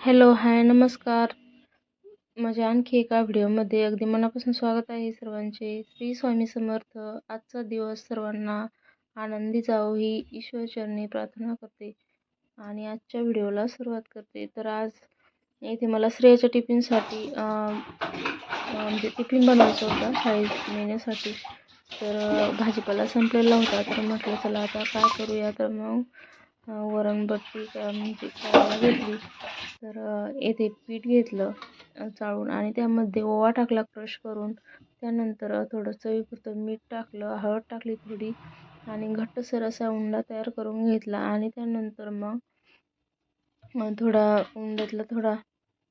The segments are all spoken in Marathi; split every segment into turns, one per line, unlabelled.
हॅलो, हाय, नमस्कार. माझ्या आणखी एका व्हिडिओमध्ये अगदी मनापासून स्वागत आहे सर्वांचे. श्री स्वामी समर्थ. आजचा दिवस सर्वांना आनंदी जावो ही ईश्वरचरणी प्रार्थना करते आणि आजच्या व्हिडिओला सुरुवात करते. तर आज इथे मला श्रेयाच्या टिफिनसाठी म्हणजे टिफिन बनवायचा होता शाळेत नेण्यासाठी. तर भाजीपाला संपलेला होता, तर म्हटलं चला आता काय करूया. तर मग वरणबट्टी म्हणजे करायला घेतली. तर येथे पीठ घेतलं चाळून आणि त्यामध्ये ओवा टाकला क्रश करून. त्यानंतर थोडं चवीपुरतं मीठ टाकलं, हळद टाकली थोडी आणि घट्टसर असा उंडा तयार करून घेतला. आणि त्यानंतर मग थोडा उंड्यातला थोडा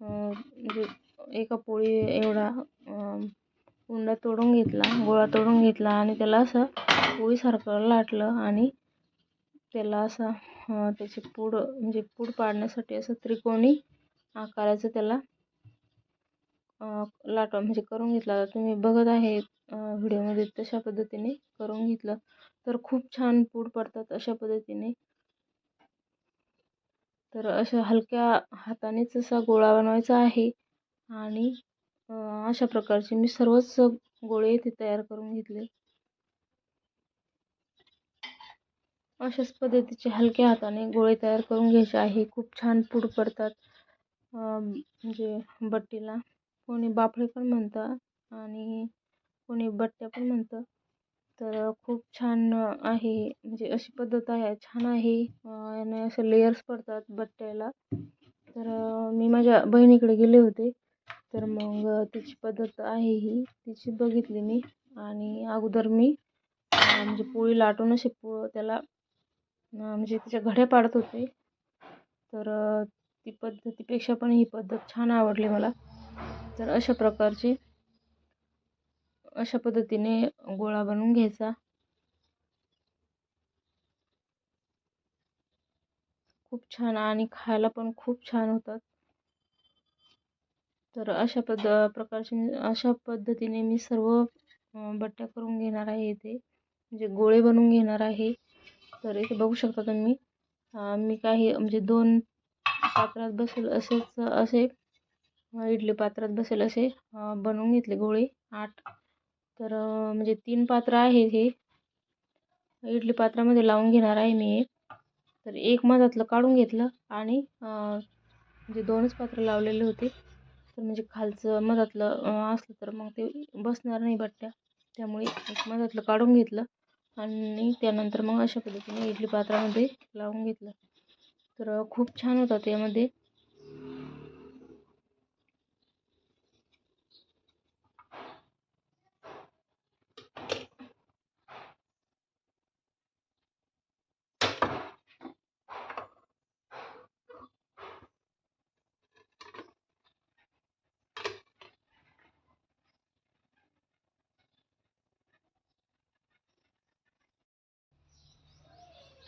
म्हणजे एका पोळी एवढा उंडा तोडून घेतला, गोळा तोडून घेतला आणि त्याला असं पोळीसारखं लाटलं आणि त्याला असा त्याची पूड म्हणजे पूड पाडण्यासाठी असं त्रिकोणी आकाराचं त्याला लाटून म्हणजे करून घेतला. तुम्ही बघत आहे व्हिडिओमध्ये तशा पद्धतीने करून घेतलं तर खूप छान पूड पडतात अशा पद्धतीने. तर अशा हलक्या हातानेच असा गोळा बनवायचा आहे आणि अशा प्रकारचे मी सर्वच गोळे इथे तयार करून घेतले. अशाच पद्धतीचे हलक्या हाताने गोळे तयार करून घ्यायचे आहे. खूप छान पूड पडतात. म्हणजे बट्टीला कोणी बाफळे पण म्हणतं आणि कोणी बट्ट्या पण म्हणतं. तर खूप छान आहे, म्हणजे अशी पद्धत आहे, छान आहे. याने असे लेयर्स पडतात बट्ट्याला. तर मी माझ्या बहिणीकडे गेले होते, तर मग तिची पद्धत आहे ही, तिची बघितली मी. आणि अगोदर मी म्हणजे पोळी लाटून अशी त्याला म्हणजे त्याच्या घड्या पाडत होते. तर ती पद्धतीपेक्षा पण ही पद्धत छान आवडली मला. तर अशा पद्धतीने गोळा बनवून घ्यायचा. खूप छान आणि खायला पण खूप छान होतात. तर अशा पद्धतीने मी सर्व बट्ट्या करून घेणार आहे इथे, म्हणजे गोळे बनवून घेणार आहे. तर इथे बघू शकता तुम्ही मी काही म्हणजे 2 पात्रात बसेल असे इडली पात्रात बसेल असे बनवून घेतले गोळे 8. तर म्हणजे 3 पात्र आहे हे इडली पात्रामध्ये लावून घेणार आहे मी. तर एक मधातलं काढून घेतलं आणि म्हणजे 2च पात्र लावलेले होते. तर म्हणजे खालचं मधातलं असलं तर मग ते बसणार नाही बट्ट्या, त्यामुळे एक मधातलं काढून घेतलं आणि त्यानंतर मग अशा पद्धतीने इडली पात्रामध्ये लावून घेतलं. तर खूप छान होतात यामध्ये.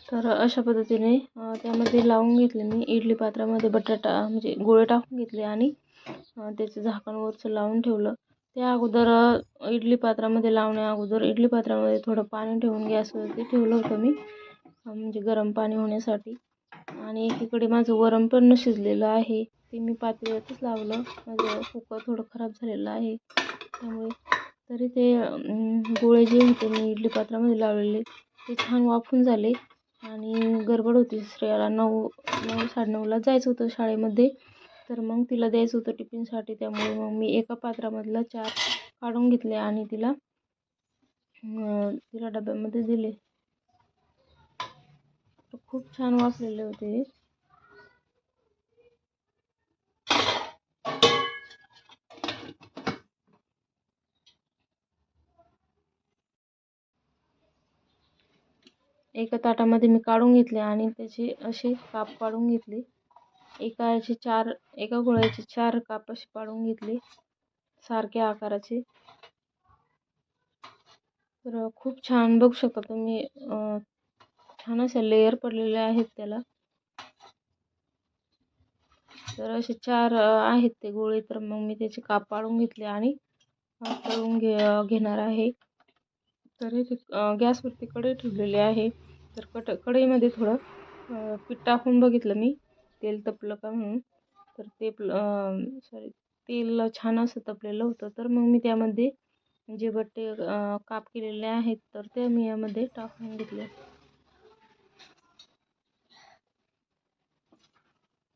तर अशा पद्धतीने त्यामध्ये लावून घेतले मी. इडली पात्रामध्ये बटाटा म्हणजे गोळे टाकून घेतले आणि त्याचं झाकण वरचं लावून ठेवलं. त्या अगोदर इडली पात्रामध्ये लावण्या अगोदर इडली पात्रामध्ये थोडं पाणी ठेवून गॅसवरती ठेवलं होतं मी, म्हणजे गरम पाणी होण्यासाठी. आणि एकीकडे माझं वरण पण शिजलेलं आहे, ते मी पातेल्यातच लावलं. माझं कुकर थोडं खराब झालेलं आहे त्यामुळे. तरी ते गोळे जे होते मी इडली पात्रामध्ये लावलेले ते छान वाफून झाले. आणि गडबड होती, श्रेयाला 9:30ला जायचं होतं शाळेमध्ये. तर मग तिला द्यायचं होतं टिफिनसाठी, त्यामुळे मग मी एका पात्रामधला 4 काढून घेतले आणि तिला डब्यामध्ये दिले. तर खूप छान वाफलेले होते. एका ताटामध्ये मी काढून घेतले आणि त्याचे असे काप पाडून घेतले. एका गोळ्याचे 4 काप असे पाडून घेतले सारख्या आकाराचे. तर खूप छान बघू शकता तुम्ही, छान असे लेयर पडलेले आहेत त्याला. तर असे 4 आहेत ते गोळे. तर मग मी त्याचे काप पाडून घेतले आणि तळून घेणार आहे. तर इथे गॅसवरती कढई ठेवलेली आहे. तर कढईमध्ये थोडं पीठ टाकून बघितलं मी, तेल तपलं का म्हणून. तर ते तेल छान असं तपलेलं होतं. तर मग मी त्यामध्ये जे बट्टे काप केलेले आहेत तर ते मी यामध्ये टाकून घेतले.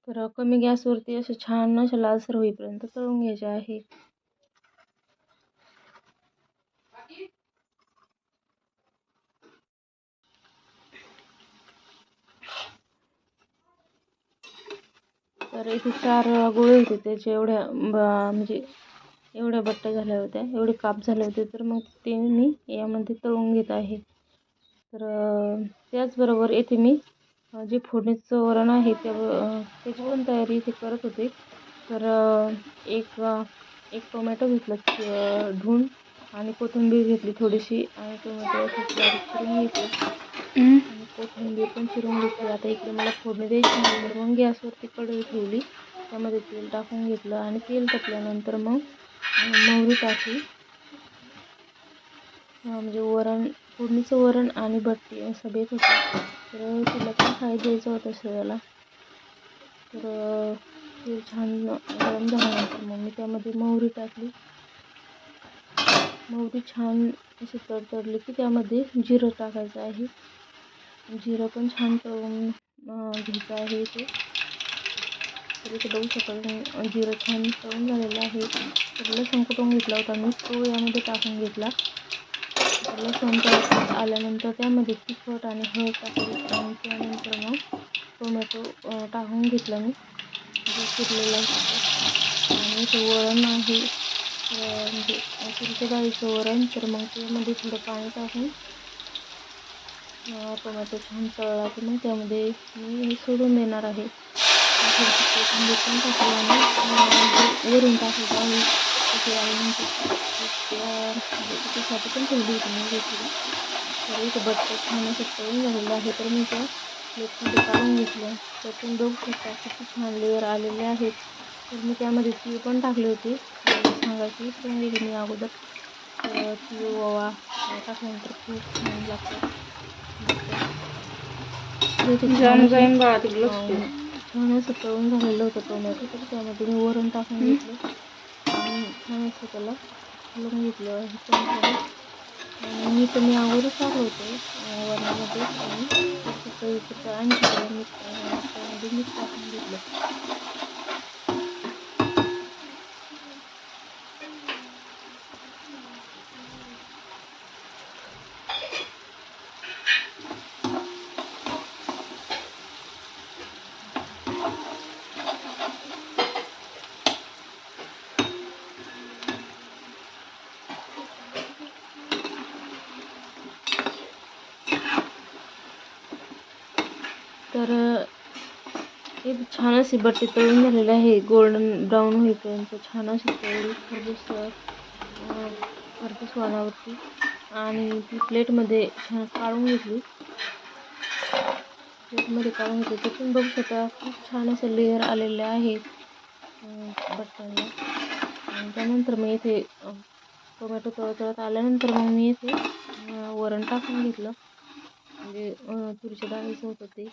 तर कमी गॅसवरती असे छान असे लालसर होईपर्यंत तळून घ्यायचे आहे. तर इथे 4 गोळे होते त्याचे म्हणजे एवढ्या बट्ट्या झाल्या होत्या, एवढे काप झाले होते. तर मग ते मी यामध्ये तळून घेत आहे. तर त्याचबरोबर येथे मी जे फोडणीचं वरण आहे त्याची पण तयारी इथे करत होते. तर एक टोमॅटो घेतला धुवून आणि कोथिंबीर घेतली थोडीशी आणि टोमॅटो असं बारीक चिरून घेतलं आणि कोथिंबीर पण चिरून घेतली. आता इकडे मला फोडणी द्यायची नाही, तर मग गॅसवरती कढई ठेवली. त्यामध्ये तेल टाकून घेतलं आणि तेल तापल्यानंतर मग मोहरी टाकली. म्हणजे फोडणीचं वरण आणि बट्टी असं बेत होतं. तर तिला पण फ्राय द्यायचं होतं सगळ्याला. तर तेल छान गरम झाल्यानंतर मग मी त्यामध्ये मोहरी टाकली. मोहरी छान अशी तडतडली की त्यामध्ये जिरं टाकायचं आहे. जिरं पण छान तळून घ्यायचं आहे इथे. तर इथे बघू शकाल जिरं छान तळून झालेलं आहे. तर लसूण कुटून घेतला होता मी, तो यामध्ये टाकून घेतला. तर लसूण तळत आल्यानंतर त्यामध्ये तिखट आणि हळद टाकली आणि त्यानंतर मग टोमॅटो टाकून घेतला मी जो चिरलेला होता. आणि इथे वरण आहे म्हणजे तुरीच्या डाळीचं वरण. तर मग त्यामध्ये थोडं पाणी टाकून टोमॅटो छान तळला की मग त्यामध्ये मी हे सोडून देणार आहे. थोडीशी कोथिंबीर पण टाकली आणि वरून टाकायचं आहे. तिथे आल्यानंतर त्याच्यासाठी पण ठेवली होती मी थोडी. तर इथे बट्टे छान असं तळून झालेलं आहे. तर मी त्या प्लेटमध्ये काढून घेतलं. तर तुम्ही बघू शकता किती छान लेअर आलेले आहेत. तर मी त्यामध्ये तीळ पण टाकले होते, सांगायचं विसरून गेले मी अगोदर. तर तीळ ओवा टाकल्यानंतर खूप छान लागतात बट्टे. छान असं तळून झालेलं होतं टोमॅटो. तर त्यामध्ये मी वरण टाकून घेतलं आणि छान असं त्याला हलवून घेतलं हे चमच्याने. आणि मीठ मी अगोदरच टाकलं होतं वरणामध्ये. आणि थोडंसं चवीपुरतं आणखी त्यामध्ये मीठ टाकून घेतलं. तर हे छान असे बट्टे तळून झालेले आहे. गोल्डन ब्राऊन होईपर्यंत छान अशी तळली खरपूस वाणावरती. आणि ती प्लेटमध्ये छान काढून घेतली. तर तुम्ही बघू शकता खूप छान असे लेअर आलेले आहेत बट्ट्यांना. आणि त्यानंतर मी इथे टोमॅटो तळत आल्यानंतर मग मी इथे वरण टाकून घेतलं. म्हणजे तुरीच्या डाळीचं होतं ते.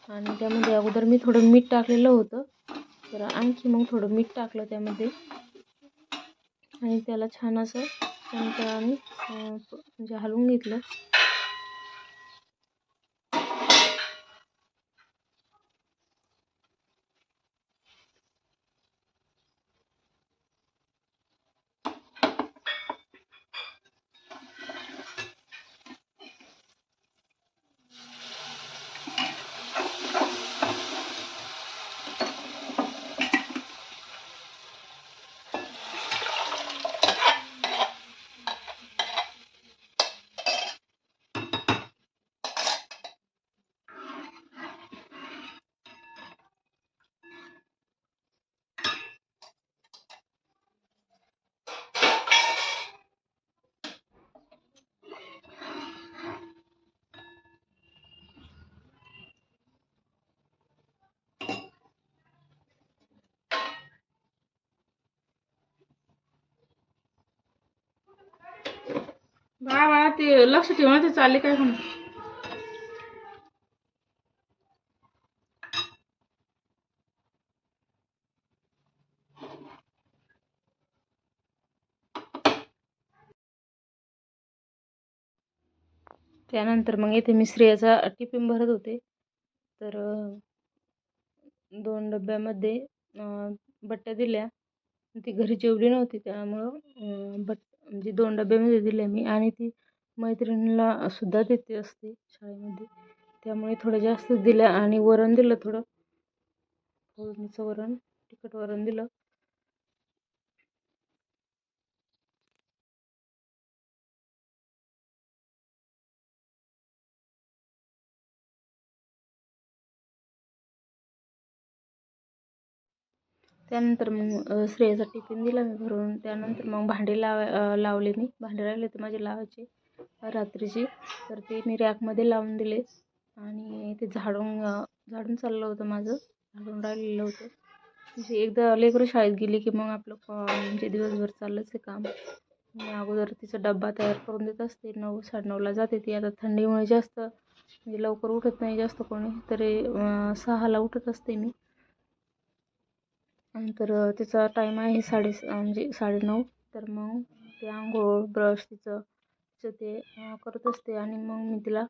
आणि त्यामध्ये अगोदर मी थोडं मीठ टाकलेलं होतं. तर आणखी मग थोडं मीठ टाकलं त्यामध्ये आणि त्याला छान असं चमच्याने म्हणजे हलवून घेतलं. बाळा ते लक्ष ठेवा ते चालले काय म्हणून. त्यानंतर मग इथे मी श्रेयाचा टिफिन भरत होते. तर 2 डब्यामध्ये बट्ट्या दिल्या. ती घरी जेवली नव्हती त्यामुळं म्हणजे 2 डब्यामध्ये दिल्या मी आणि ती मैत्रिणीला सुद्धा देते असते शाळेमध्ये. त्यामुळे थोडं जास्तच दिल्या आणि वरण दिलं थोडं. फोडणीचं वरण, तिखट वरण दिलं. त्यानंतर मग श्रेयाचा टिफिन दिला मी भरून. त्यानंतर मग भांडे लावले मी. भांडे राहिले होते माझे लावायचे रात्रीची. तर ते मी रॅकमध्ये लावून दिले आणि ते झाडून चाललं होतं माझं. झाडून राहिलेलं होतं. म्हणजे एकदा लेकरं शाळेत गेली की मग आपलं म्हणजे दिवसभर चाललंच आहे काम. मी अगोदर तिचा डब्बा तयार करून देत असते. 9, 9:30ला जाते ती. आता थंडीमुळे जास्त म्हणजे लवकर उठत नाही जास्त कोणी. तरी 6ला उठत असते मी. नंतर तिचा टाईम आहे म्हणजे 9:30. तर मग ते आंघोळ ब्रश तिचं ते करत असते आणि मग मी तिला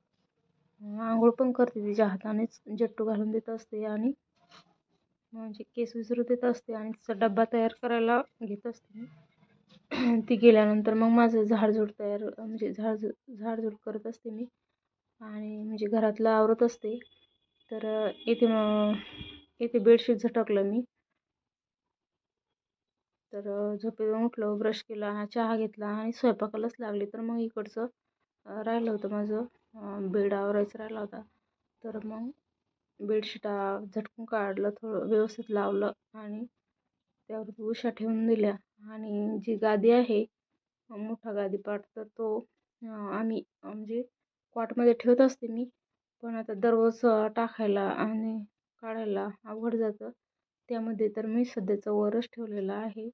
आंघोळ पण करते तिच्या हातानेच. जट्टू घालून देत असते आणि म्हणजे केस विसरू देत असते आणि तिचा डब्बा तयार करायला घेत असते मी. ती गेल्यानंतर मग माझं झाडझूड म्हणजे झाडझूड करत असते मी आणि म्हणजे घरातलं आवरत असते. तर इथे बेडशीट झटकलं मी. तर झोपेतून उठलो, ब्रश केला, चहा घेतला आणि स्वयंपाकालाच लागले. तर मग इकडचं राहिलं होतं माझं बेड आवरायचं राहिला होता. तर मग बेडशीटा झटकून काढलं, थोडं व्यवस्थित लावलं आणि त्यावरती उशा ठेवून दिल्या. आणि जी गादी आहे मोठा गादीपाठ, तर तो आम्ही म्हणजे कॉटमध्ये ठेवत असते मी. पण आता दररोज टाकायला आणि काढायला अवघड जातं. त्यामध्ये तर मी सध्याचं वरच ठेवलेलं आहे.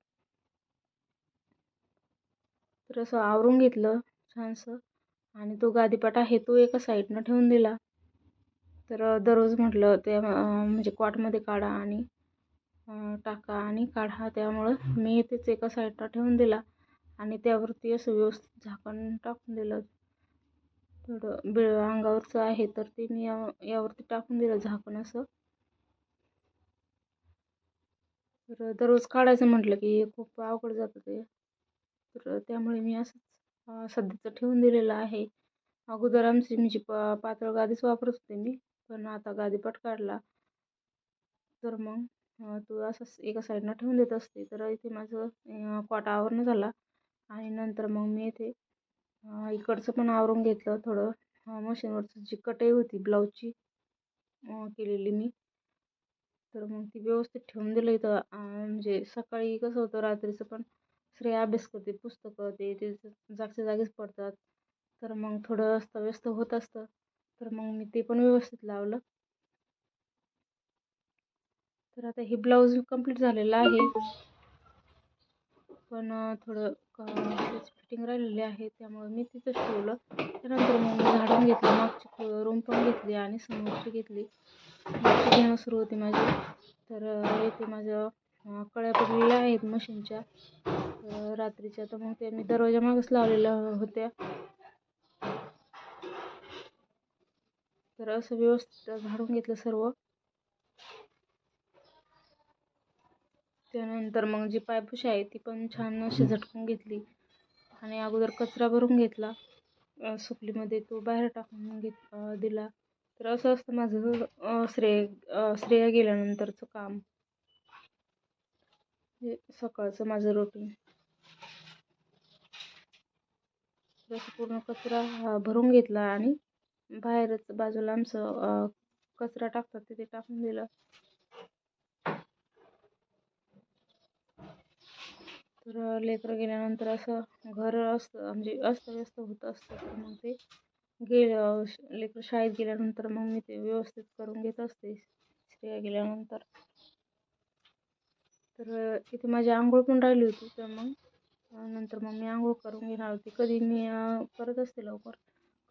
तर असं आवरून घेतलं छानसं आणि तो गादीपाट आहे तो एका साईडनं ठेवून दिला. तर दररोज म्हटलं ते म्हणजे कॉटमध्ये काढा आणि टाका आणि काढा. त्यामुळं मी तेच एका साईडला ठेवून दिला आणि त्यावरती असं व्यवस्थित झाकण टाकून दिलं. थोडं अंगावरचं आहे तर ते मी यावरती टाकून दिलं झाकण असं. तर दररोज काढायचं म्हटलं की खूप अवघड जातं ते. तर त्यामुळे मी असंच सध्याचं ठेवून दिलेलं आहे. अगोदर आमची म्हणजे पातळ गादीच वापरत होते मी. पण आता गादीपाट काढला तर मग तो असंच एका साईडनं ठेवून देत असते. तर इथे माझं कॉट आवरणं झाला आणि नंतर मग मी इथे इकडचं पण आवरून घेतलं थोडं. मशीनवरची जी कटाई होती ब्लाऊजची केलेली मी. तर मग ती व्यवस्थित ठेवून दिलं इथं. म्हणजे सकाळी कसं होतं रात्रीचं पण श्रेया अभ्यास करते, पुस्तकं ते जागच्या जागीच पडतात. तर मग थोडं अस्तव्यस्त होत असतं. तर मग मी ते पण व्यवस्थित लावलं. तर आता हे ब्लाऊज कंप्लीट झालेलं आहे. पण थोडं त्याची फिटिंग राहिलेली आहे त्यामुळे मी तिथंच ठेवलं. त्यानंतर मग मी झाडून घेतलं, मागची रूम पण घेतली आणि समोरची घेतली. मागची घेणं सुरू होती माझी. तर इथे माझ्या कळ्या पडलेल्या आहेत मशीनच्या रात्रीच्या. तर मग ते मी दरवाजा मागच लावलेल्या होत्या. तर असं व्यवस्थित झाडून घेतलं सर्व. त्यानंतर मग जी पायपुशी आहे ती पण छान अशी झटकून घेतली आणि अगोदर कचरा भरून घेतला सुपलीमध्ये, तो बाहेर टाकून दिला. तर असं असतं माझं श्रेया गेल्यानंतरचं काम, हे सकाळचं माझं रुटीन. जसं पूर्ण कचरा भरून घेतला आणि बाहेरच बाजूला आमचं कचरा टाकतात तिथे टाकून दिलं. तर लेकरं गेल्यानंतर असं घर असतं म्हणजे अस्तव्यस्त होत असतं. तर मग ते लेकरं शाळेत गेल्यानंतर मग मी ते व्यवस्थित करून घेत असते श्रेया गेल्यानंतर. तर इथे माझी आंघोळ पण राहिली होती. तर मग नंतर मग मी आंघोळ करून घेणार होती. कधी मी करत असते लवकर,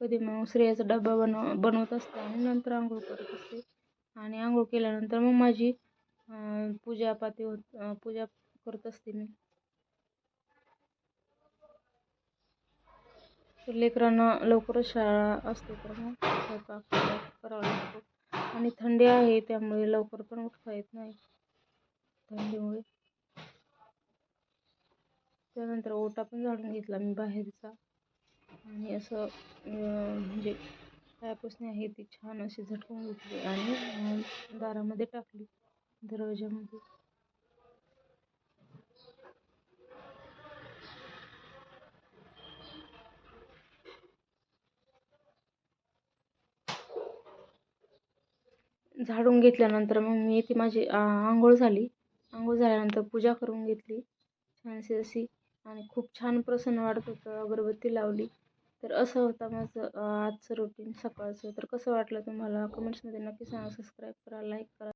कधी मग श्रेयाचा डबा बनवत असते आणि नंतर आंघोळ करत असते. आणि आंघोळ केल्यानंतर मग माझी पूजा करत असते मी. तर लेकरांना लवकरच शाळा असते तर मग स्वयंपाक करावा लागतो आणि थंडी आहे त्यामुळे लवकर पण उठता येत नाही थंडीमुळे. त्यानंतर ओटा पण झाडून घेतला मी बाहेरचा आणि असं म्हणजे पायपुसणी आहे ती छान अशी झटकून घेतली आणि दारामध्ये टाकली दरवाजामध्ये. झाडून घेतल्यानंतर मग मी ती माझी आंघोळ झाली. आंघोळ झाल्यानंतर पूजा करून घेतली छानशी अशी आणि खूप छान प्रसन्न वाटत होतं. अगरबत्ती लावली. तर असं होतं माझं आजचं रुटीन सकाळचं. तर कसं वाटलं तुम्हाला कमेंट्समध्ये नक्की सांगा. सबस्क्राईब करा, लाईक करा.